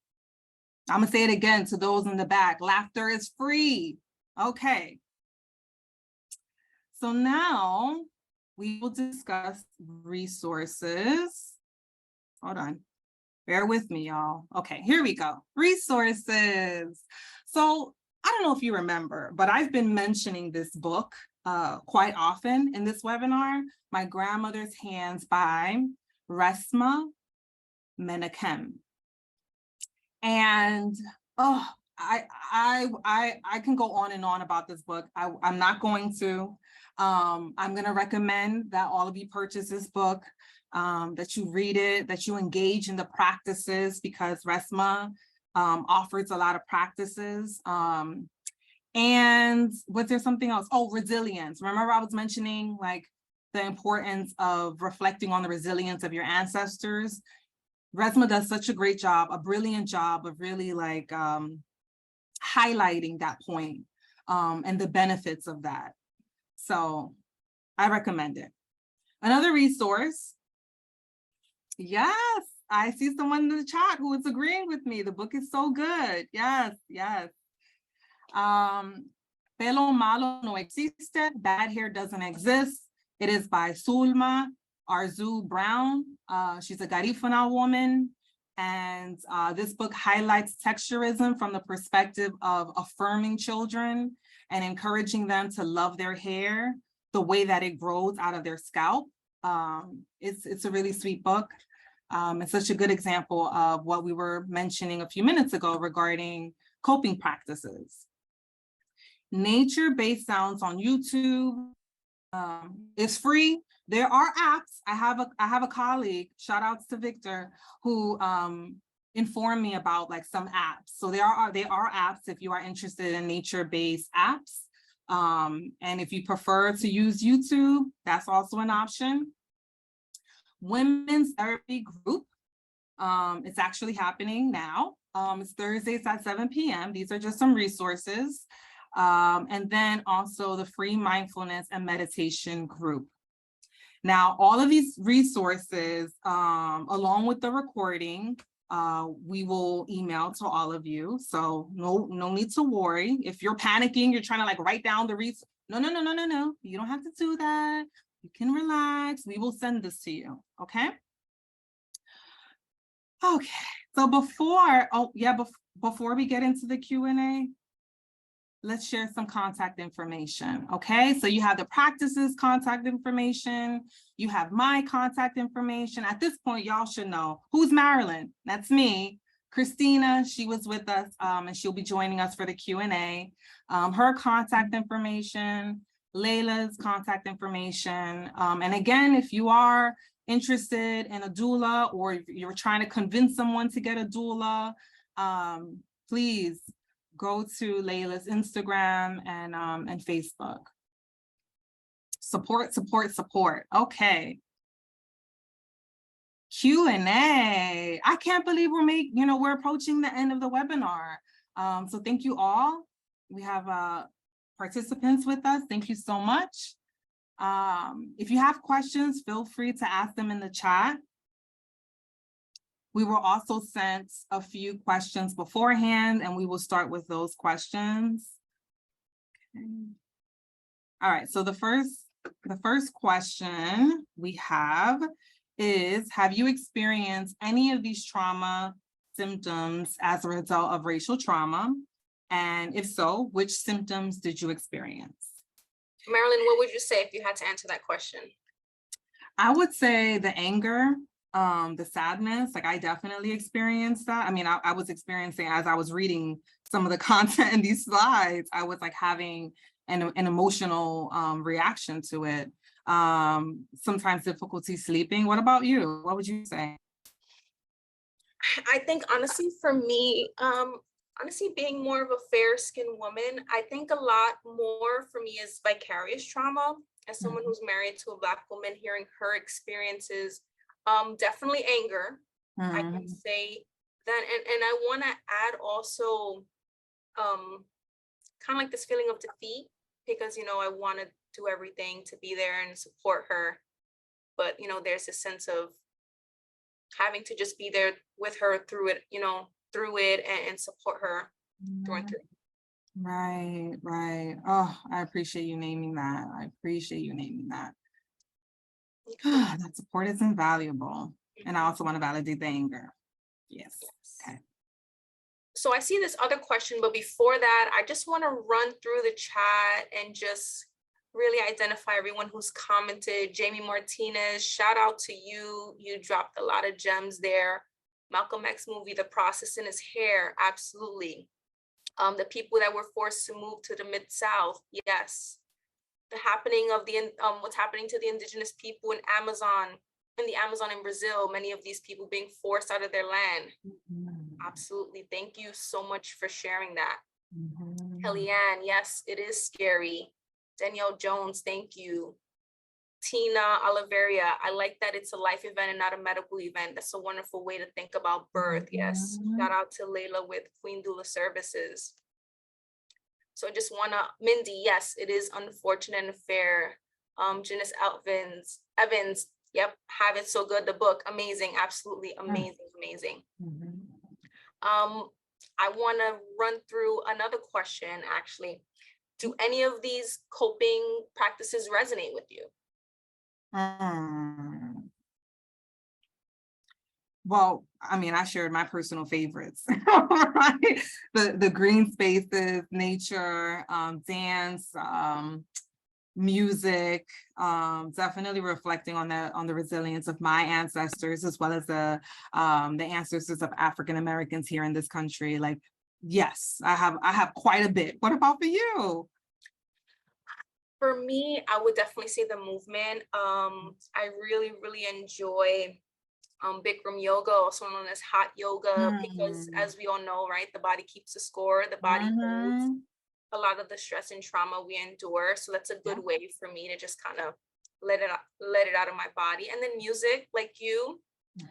I'm gonna say it again to those in the back. Laughter is free. Okay. So now we will discuss resources. Hold on. Bear with me, y'all. Okay, here we go. Resources. So I don't know if you remember, but I've been mentioning this book quite often in this webinar, My Grandmother's Hands by Resmaa Menakem. And oh, I can go on and on about this book. I'm not going to. I'm going to recommend that all of you purchase this book, that you read it, that you engage in the practices, because Resmaa offers a lot of practices. And was there something else? Oh, resilience. Remember I was mentioning like the importance of reflecting on the resilience of your ancestors. Resmaa does such a great job, a brilliant job of really like highlighting that point and the benefits of that. So I recommend it. Another resource. Yes, I see someone in the chat who is agreeing with me. The book is so good. Yes, yes. Pelo malo no existe, bad hair doesn't exist. It is by Sulma Arzu Brown. She's a Garifuna woman. And this book highlights texturism from the perspective of affirming children and encouraging them to love their hair the way that it grows out of their scalp. It's a really sweet book. It's such a good example of what we were mentioning a few minutes ago regarding coping practices. Nature-based sounds on YouTube is free. There are apps. I have a colleague, shout outs to Victor, who informed me about like some apps. So there are apps if you are interested in nature-based apps. And if you prefer to use YouTube, that's also an option. Women's therapy group. It's actually happening now. It's Thursdays at 7 p.m. These are just some resources. And then also the free mindfulness and meditation group. Now, all of these resources, along with the recording, we will email to all of you. So no need to worry. If you're panicking, you're trying to like write down the resource. No. You don't have to do that. You can relax. We will send this to you. Okay. Okay. So before we get into the Q&A, let's share some contact information, okay? So you have the practices contact information, you have my contact information. At this point, y'all should know, who's Marilyn? That's me. Christina, she was with us, and she'll be joining us for the Q&A. Her contact information, Layla's contact information. And again, if you are interested in a doula, or if you're trying to convince someone to get a doula, please go to Layla's Instagram and Facebook. Support, support, support. Okay. Q&A. I can't believe we're approaching the end of the webinar. So thank you all. We have participants with us. Thank you so much. If you have questions, feel free to ask them in the chat. We were also sent a few questions beforehand, and we will start with those questions. Okay. All right, so the first question we have is, have you experienced any of these trauma symptoms as a result of racial trauma? And if so, which symptoms did you experience? Marilyn, what would you say if you had to answer that question? I would say the anger, the sadness. Like, I definitely experienced that. I mean, I was experiencing, as I was reading some of the content in these slides, I was like having an emotional reaction to it. Sometimes difficulty sleeping. What about you? What would you say? I think honestly, for me, being more of a fair-skinned woman, I think a lot more for me is vicarious trauma. As someone who's married to a Black woman, hearing her experiences, definitely anger. I can say that, and I want to add also, kind of like this feeling of defeat, because I want to do everything to be there and support her, but there's a sense of having to just be there with her through it, and support her through and through. Right, right. Oh, I appreciate you naming that. That support is invaluable. And I also want to validate the anger. Yes. Okay. So I see this other question, but before that, I just want to run through the chat and just really identify everyone who's commented. Jamie Martinez, shout out to you. You dropped a lot of gems there. Malcolm X movie, The Process in His Hair, absolutely. The people that were forced to move to the Mid-South, yes. The happening of what's happening to the indigenous people in the Amazon in Brazil, many of these people being forced out of their land. Absolutely. Thank you so much for sharing that. Kellyanne, yes, it is scary. Danielle Jones, thank you. Tina Oliveria, I like that it's a life event and not a medical event. That's a wonderful way to think about birth. Yes. Shout out to Layla with Queen Doula Services. So I just want to, Mindy, yes, it is unfortunate and unfair. Janice Evans, yep, Have It So Good, the book, amazing, absolutely amazing. I want to run through another question, actually. Do any of these coping practices resonate with you? Well, I mean, I shared my personal favorites, right? The green spaces, nature, dance, music, definitely reflecting on the resilience of my ancestors, as well as the ancestors of African Americans here in this country. Like, yes, I have quite a bit. What about for you? For me, I would definitely say the movement. I really enjoy Bikram yoga, also known as hot yoga, because as we all know, right, the body keeps a score, the body holds a lot of the stress and trauma we endure. So that's a good way for me to just kind of let it out of my body. And then music, like you,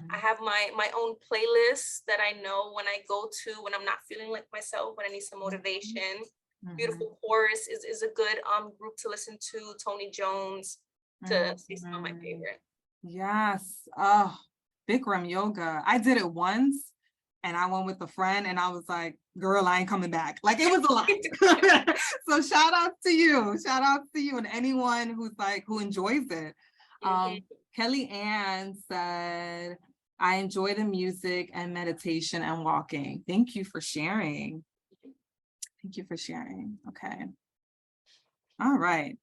I have my own playlist that I know when I go to, when I'm not feeling like myself, when I need some motivation. Beautiful Chorus is a good group to listen to. Tony Jones, to see some of my favorite. Yes. Oh, Bikram yoga. I did it once and I went with a friend and I was like, girl, I ain't coming back. Like, it was a lot. So shout out to you and anyone who enjoys it. Kelly Ann said, I enjoy the music and meditation and walking. Thank you for sharing. Okay. All right.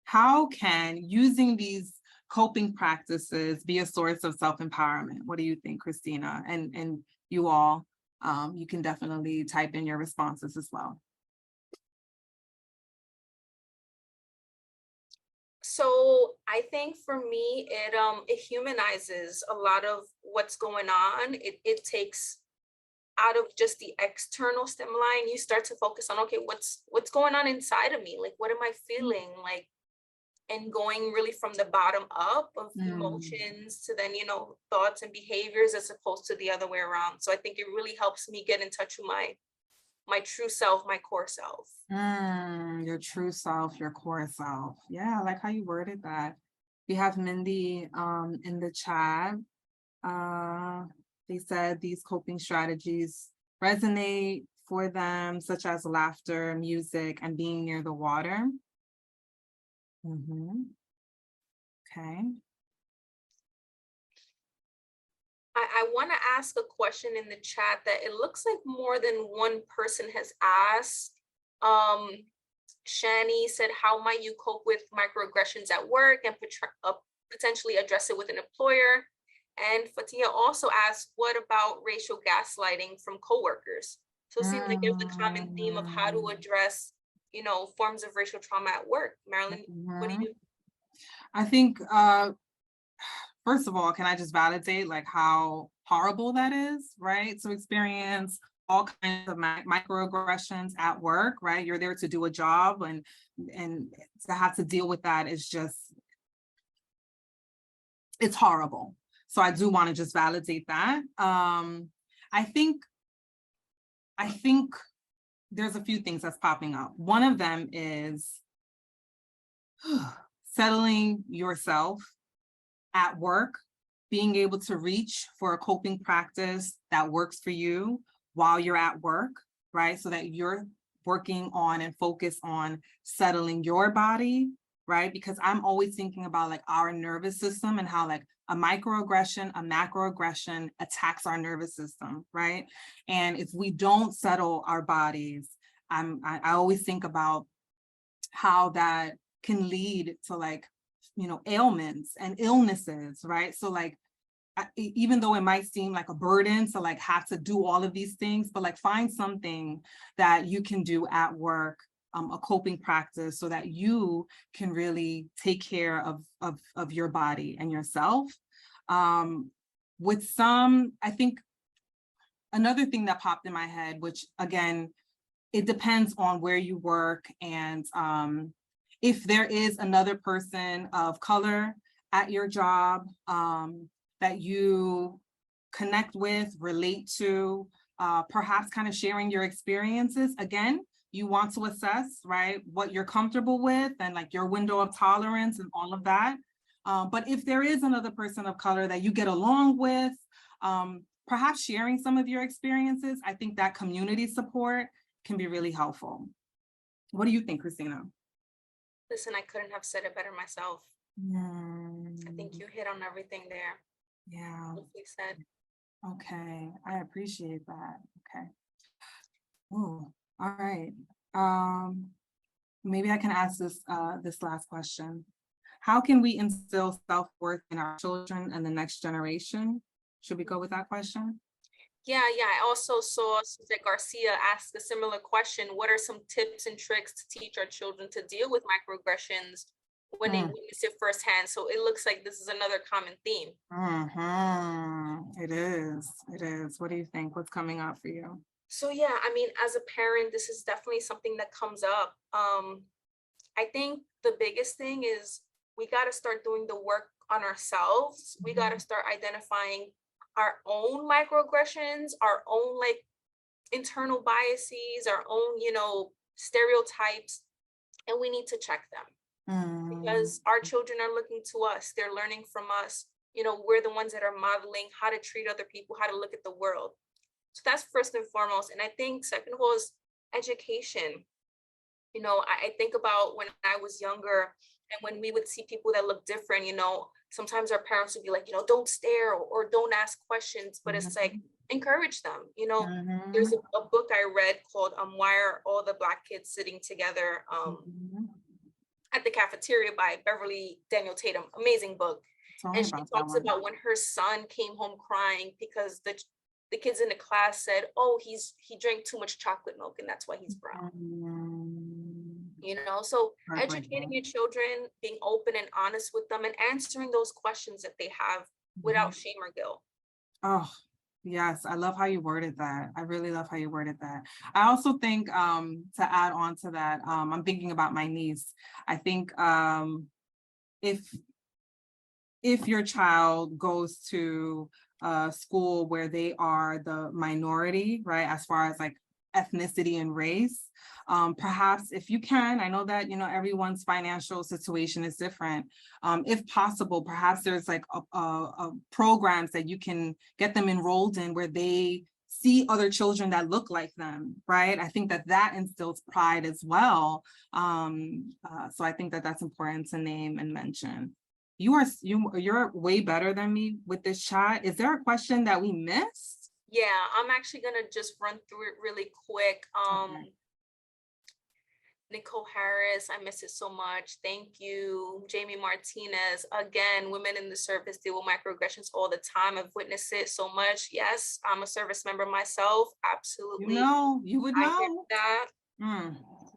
How can using these coping practices be a source of self-empowerment? What do you think, Christina, and you all? you can definitely type in your responses as well. So I think for me, it humanizes a lot of what's going on. It takes out of just the external stimuli, and you start to focus on, okay, what's going on inside of me? Like, what am I feeling like? And going really from the bottom up of emotions to then, thoughts and behaviors, as opposed to the other way around. So I think it really helps me get in touch with my true self, my core self. Your true self, your core self. Yeah, I like how you worded that. We have Mindy in the chat. They said these coping strategies resonate for them, such as laughter, music, and being near the water. Okay. I want to ask a question in the chat that it looks like more than one person has asked. Shani said, how might you cope with microaggressions at work and potentially address it with an employer? And Fatia also asked, what about racial gaslighting from coworkers? So it seems like there's a common theme of how to address, forms of racial trauma at work. Marilyn, what do you? I think, first of all, can I just validate like how horrible that is, right? To experience all kinds of microaggressions at work, right? You're there to do a job, and to have to deal with that is just, it's horrible. So I do want to just validate that. I think there's a few things that's popping up. One of them is settling yourself at work, being able to reach for a coping practice that works for you while you're at work, right? So that you're working on and focus on settling your body, right? Because I'm always thinking about like our nervous system and how like a microaggression, a macroaggression attacks our nervous system, right? And if we don't settle our bodies, I always think about how that can lead to like, ailments and illnesses, right? So like, even though it might seem like a burden to like have to do all of these things, but like find something that you can do at work, a coping practice, so that you can really take care of your body and yourself. With some, I think another thing that popped in my head, which again, it depends on where you work, and if there is another person of color at your job that you connect with, relate to, perhaps kind of sharing your experiences. Again, you want to assess, right, what you're comfortable with and like your window of tolerance and all of that. But if there is another person of color that you get along with, perhaps sharing some of your experiences, I think that community support can be really helpful. What do you think, Christina? Listen, I couldn't have said it better myself. I think you hit on everything there. Yeah. You said. Okay, I appreciate that. Okay. Oh, all right. Maybe I can ask this last question. How can we instill self-worth in our children and the next generation? Should we go with that question? Yeah. I also saw Suzette Garcia ask a similar question. What are some tips and tricks to teach our children to deal with microaggressions when they witness it firsthand? So it looks like this is another common theme. It is. What do you think? What's coming up for you? So yeah, I mean, as a parent, this is definitely something that comes up. I think the biggest thing is we got to start doing the work on ourselves. We got to start identifying our own microaggressions, our own like internal biases, our own, stereotypes, and we need to check them because our children are looking to us. They're learning from us. We're the ones that are modeling how to treat other people, how to look at the world. So that's first and foremost. And I think second of all is education. I think about when I was younger and when we would see people that look different, sometimes our parents would be like, don't stare or don't ask questions, but it's like, encourage them. There's a book I read called Why Are All the Black Kids Sitting Together at the Cafeteria by Beverly Daniel Tatum. Amazing book. And she talks about when her son came home crying because the the kids in the class said, oh, he drank too much chocolate milk and that's why he's brown. You know, so educating your children, being open and honest with them, and answering those questions that they have without shame or guilt. Oh, yes, I love how you worded that. I really love how you worded that. I also think to add on to that, I'm thinking about my niece. I think if your child goes to a school where they are the minority, right, as far as like ethnicity and race, perhaps if you can, I know that, you know, everyone's financial situation is different. If possible, perhaps there's like a programs that you can get them enrolled in where they see other children that look like them, right? I think that that instills pride as well. So I think that that's important to name and mention. You're way better than me with this chat. Is there a question that we missed? Yeah, I'm actually gonna just run through it really quick. Okay. Nicole Harris, I miss it so much. Thank you. Jamie Martinez, again, women in the service deal with microaggressions all the time. I've witnessed it so much. Yes, I'm a service member myself. Absolutely. You know, you would I hear know. that.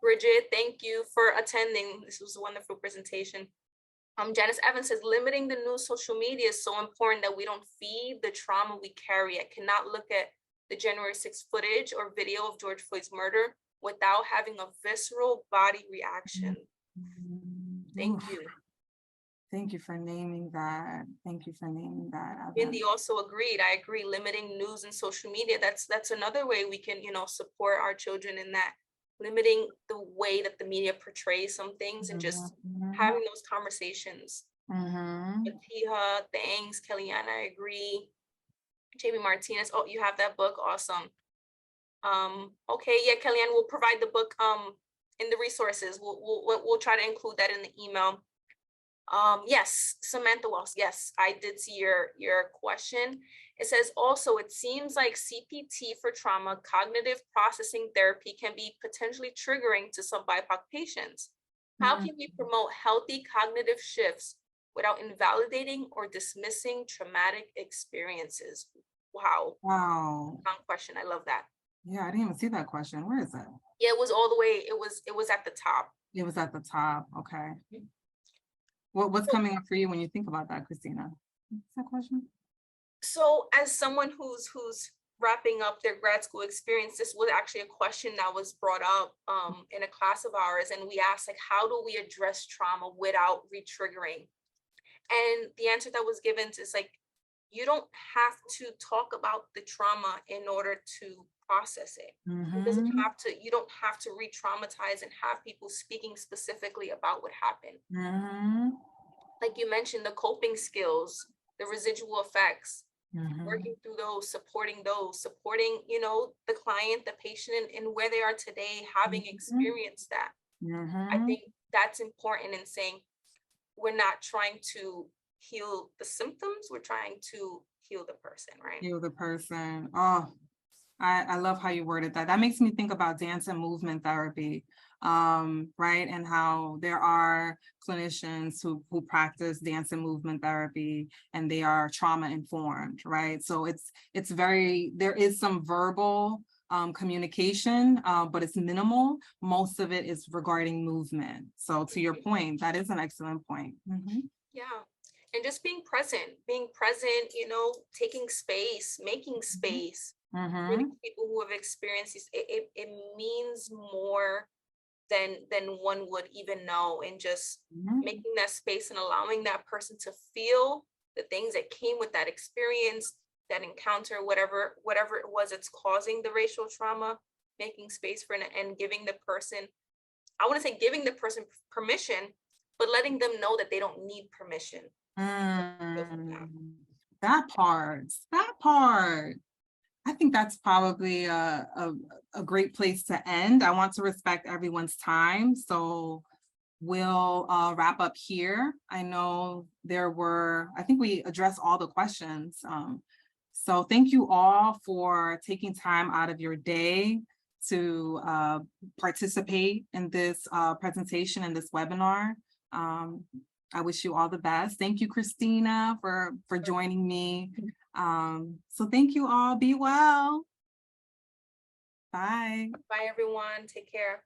Bridget, thank you for attending. This was a wonderful presentation. Janice Evans says, limiting the news social media is so important that we don't feed the trauma we carry. I cannot look at the January 6th footage or video of George Floyd's murder without having a visceral body reaction. Thank you. Thank you for naming that. Thank you for naming that. Mindy also agreed. I agree. Limiting news and social media. That's another way we can, you know, support our children in that. Limiting the way that the media portrays some things and just having those conversations. Matiha, thanks. Kellyanne, I agree. Jamie Martinez, oh, you have that book, awesome. Okay, yeah, Kellyanne, we'll provide the book in the resources. We'll try to include that in the email. Yes, Samantha Walsh, yes, I did see your question. It says also, it seems like CPT for trauma, cognitive processing therapy, can be potentially triggering to some BIPOC patients. How can we promote healthy cognitive shifts without invalidating or dismissing traumatic experiences? Wow. Wow. Long question, I love that. Yeah, I didn't even see that question. Where is it? Yeah, it was all the way, it was at the top. It was at the top, okay. What's coming up for you when you think about that, Christina? What's that question? So as someone who's wrapping up their grad school experience, this was actually a question that was brought up in a class of ours, and we asked, like, how do we address trauma without re-triggering? And the answer that was given is like, you don't have to talk about the trauma in order to process it. It doesn't have to, you don't have to re-traumatize and have people speaking specifically about what happened. Like you mentioned, the coping skills, the residual effects, working through those, supporting, you know, the client, the patient, and where they are today, having experienced that. I think that's important in saying we're not trying to heal the symptoms, we're trying to heal the person, right? Heal the person. Oh, I love how you worded that. That makes me think about dance and movement therapy, right? And how there are clinicians who practice dance and movement therapy, and they are trauma informed, right? So it's very, there is some verbal communication, but it's minimal. Most of it is regarding movement. So to your point, that is an excellent point. Yeah. And just being present, you know, taking space, making space. For the people who have experienced this, it means more than one would even know, and just making that space and allowing that person to feel the things that came with that experience, that encounter, whatever it was that's causing the racial trauma, making space for it, and giving the person, I want to say giving the person permission, but letting them know that they don't need permission. That part. I think that's probably a great place to end. I want to respect everyone's time, so we'll wrap up here. I know I think we addressed all the questions. So thank you all for taking time out of your day to participate in this presentation and this webinar. I wish you all the best. Thank you, Christina, for joining me. So thank you all. Be well. Bye. Bye, everyone. Take care.